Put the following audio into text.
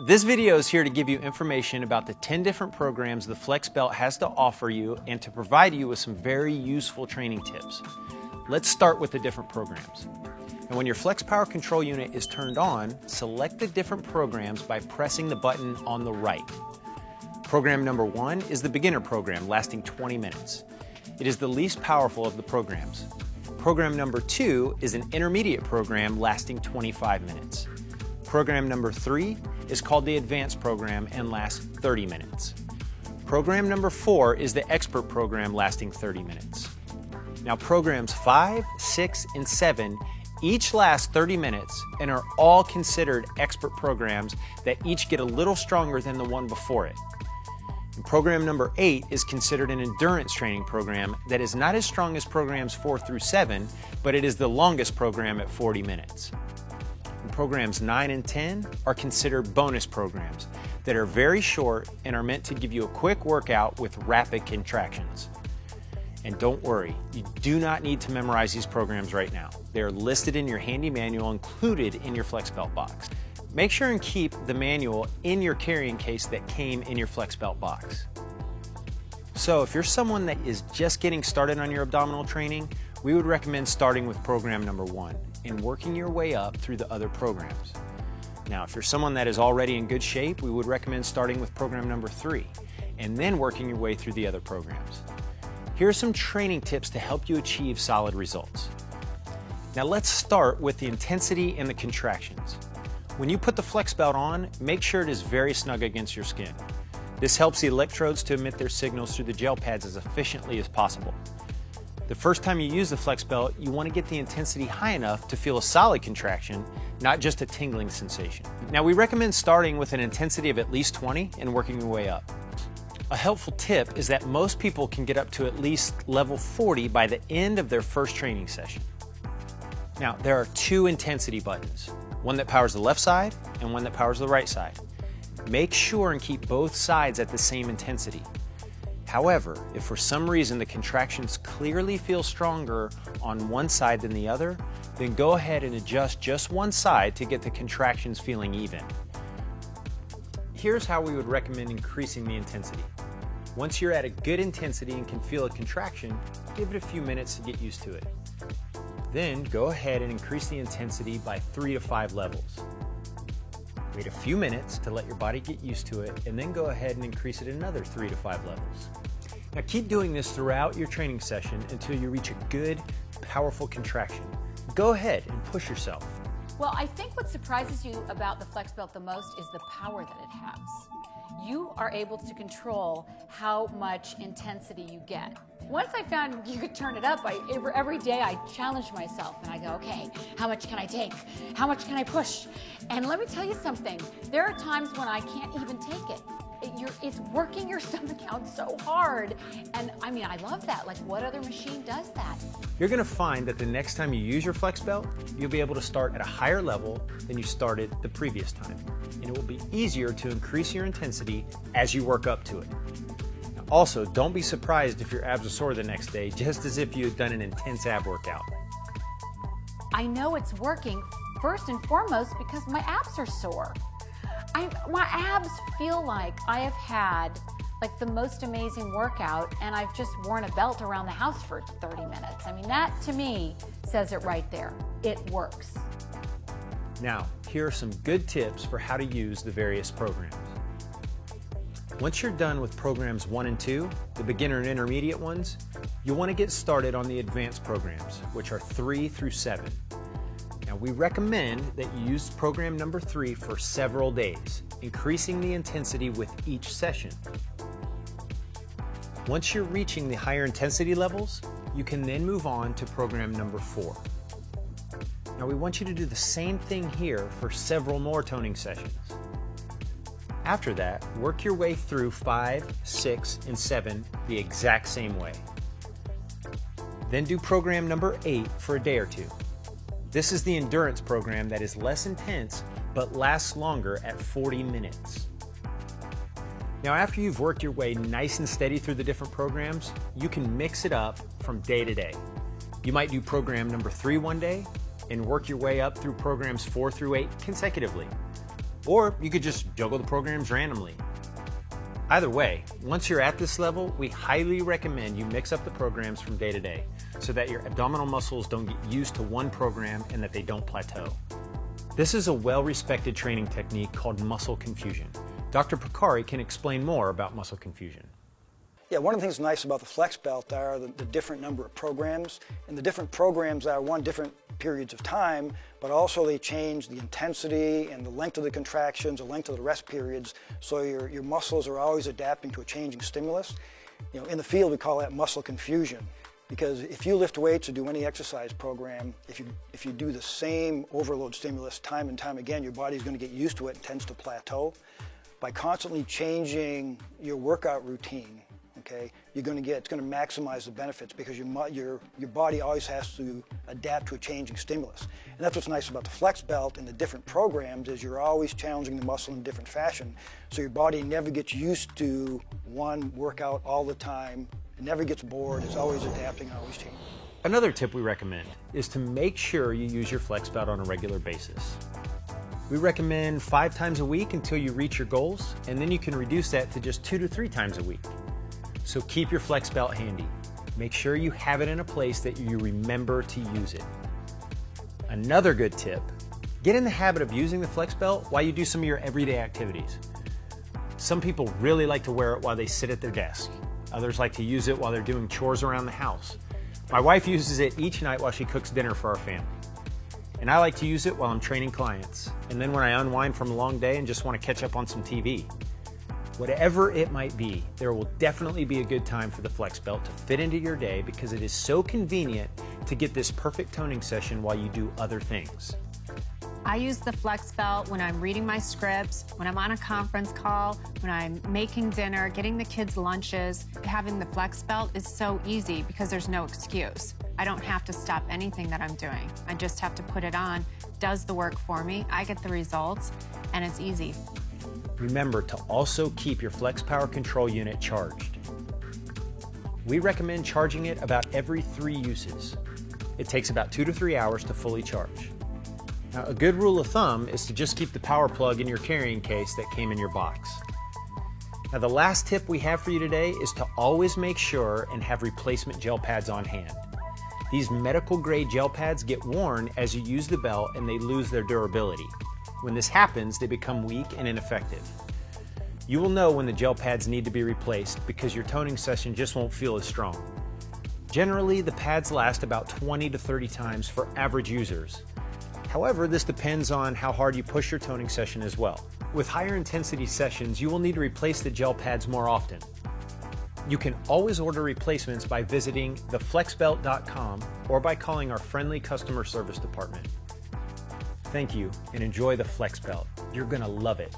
This video is here to give you information about the 10 different programs the flexbelt has to offer you and to provide you with some very useful training tips. Let's start with the different programs. And when your Flex Power Control Unit is turned on, select the different programs by pressing the button on the right. Program number 1 is the beginner program lasting 20 minutes. It is the least powerful of the programs. Program number 2 is an intermediate program lasting 25 minutes. Program number 3 is called the Advanced program and lasts 30 minutes. Program number 4 is the Expert program lasting 30 minutes. Now programs 5, 6, and 7 each last 30 minutes and are all considered expert programs that each get a little stronger than the one before it. And program number 8 is considered an endurance training program that is not as strong as programs 4 through 7, but it is the longest program at 40 minutes. And programs 9 and 10 are considered bonus programs that are very short and are meant to give you a quick workout with rapid contractions. And don't worry, you do not need to memorize these programs right now. They are listed in your handy manual included in your FlexBelt box. Make sure and keep the manual in your carrying case that came in your FlexBelt box. So if you're someone that is just getting started on your abdominal training, we would recommend starting with program number 1 and working your way up through the other programs. Now, if you're someone that is already in good shape, we would recommend starting with program number 3 and then working your way through the other programs. Here are some training tips to help you achieve solid results. Now let's start with the intensity and the contractions. When you put the FlexBelt on, make sure it is very snug against your skin. This helps the electrodes to emit their signals through the gel pads as efficiently as possible. The first time you use the FlexBelt, you want to get the intensity high enough to feel a solid contraction, not just a tingling sensation. Now we recommend starting with an intensity of at least 20 and working your way up. A helpful tip is that most people can get up to at least level 40 by the end of their first training session. Now there are 2 intensity buttons, one that powers the left side and one that powers the right side. Make sure and keep both sides at the same intensity. However, if for some reason the contractions clearly feel stronger on one side than the other, then go ahead and adjust just one side to get the contractions feeling even. Here's how we would recommend increasing the intensity. Once you're at a good intensity and can feel a contraction, give it a few minutes to get used to it. Then go ahead and increase the intensity by 3 to 5 levels. Wait a few minutes to let your body get used to it, and then go ahead and increase it another 3 to 5 levels. Now keep doing this throughout your training session until you reach a good, powerful contraction. Go ahead and push yourself. Well, I think what surprises you about the FlexBelt the most is the power that it has. You are able to control how much intensity you get. Once I found you could turn it up, every day I challenge myself and I go, okay, how much can I take? How much can I push? And let me tell you something, there are times when I can't even take it. It's working your stomach out so hard. And I mean, I love that. Like, what other machine does that? You're going to find that the next time you use your FlexBelt, you'll be able to start at a higher level than you started the previous time. And it will be easier to increase your intensity as you work up to it. Now, also, don't be surprised if your abs are sore the next day, just as if you had done an intense ab workout. I know it's working first and foremost because my abs are sore. My abs feel like I have had like the most amazing workout and I've just worn a belt around the house for 30 minutes. I mean, that to me says it right there. It works. Now, here are some good tips for how to use the various programs. Once you're done with programs 1 and 2, the beginner and intermediate ones, you'll want to get started on the advanced programs, which are 3 through 7. Now, we recommend that you use program number 3 for several days, increasing the intensity with each session. Once you're reaching the higher intensity levels, you can then move on to program number 4. Now, we want you to do the same thing here for several more toning sessions. After that, work your way through 5, 6, and 7 the exact same way. Then do program number 8 for a day or 2. This is the endurance program that is less intense but lasts longer at 40 minutes. Now after you've worked your way nice and steady through the different programs, you can mix it up from day to day. You might do program number 3 one day and work your way up through programs 4 through 8 consecutively. Or you could just juggle the programs randomly. Either way, once you're at this level, we highly recommend you mix up the programs from day to day so that your abdominal muscles don't get used to one program and that they don't plateau. This is a well-respected training technique called muscle confusion. Dr. Picari can explain more about muscle confusion. Yeah, one of the things nice about the flexbelt are the different number of programs, and the different programs are different periods of time, but also they change the intensity and the length of the contractions, the length of the rest periods, so your muscles are always adapting to a changing stimulus. You know, in the field we call that muscle confusion, because if you lift weights or do any exercise program, if you do the same overload stimulus time and time again, your body's going to get used to it and tends to plateau. By constantly changing your workout routine, okay, it's going to maximize the benefits, because your body always has to adapt to a changing stimulus. And that's what's nice about the flexbelt and the different programs, is you're always challenging the muscle in a different fashion, so your body never gets used to one workout all the time. It never gets bored. It's always adapting, always changing. Another tip we recommend is to make sure you use your flexbelt on a regular basis. We recommend 5 times a week until you reach your goals, and then you can reduce that to just 2 to 3 times a week. So keep your flexbelt handy. Make sure you have it in a place that you remember to use it. Another good tip, get in the habit of using the flexbelt while you do some of your everyday activities. Some people really like to wear it while they sit at their desk. Others like to use it while they're doing chores around the house. My wife uses it each night while she cooks dinner for our family. And I like to use it while I'm training clients, and then when I unwind from a long day and just want to catch up on some TV. Whatever it might be, there will definitely be a good time for the flexbelt to fit into your day, because it is so convenient to get this perfect toning session while you do other things. I use the flexbelt when I'm reading my scripts, when I'm on a conference call, when I'm making dinner, getting the kids lunches. Having the flexbelt is so easy because there's no excuse. I don't have to stop anything that I'm doing. I just have to put it on, does the work for me, I get the results, and it's easy. Remember to also keep your Flex Power Control unit charged. We recommend charging it about every 3 uses. It takes about 2 to 3 hours to fully charge. Now, a good rule of thumb is to just keep the power plug in your carrying case that came in your box. Now, the last tip we have for you today is to always make sure and have replacement gel pads on hand. These medical grade gel pads get worn as you use the belt and they lose their durability. When this happens, they become weak and ineffective. You will know when the gel pads need to be replaced because your toning session just won't feel as strong. Generally, the pads last about 20 to 30 times for average users. However, this depends on how hard you push your toning session as well. With higher intensity sessions, you will need to replace the gel pads more often. You can always order replacements by visiting theflexbelt.com or by calling our friendly customer service department. Thank you, and enjoy the flexbelt. You're gonna love it.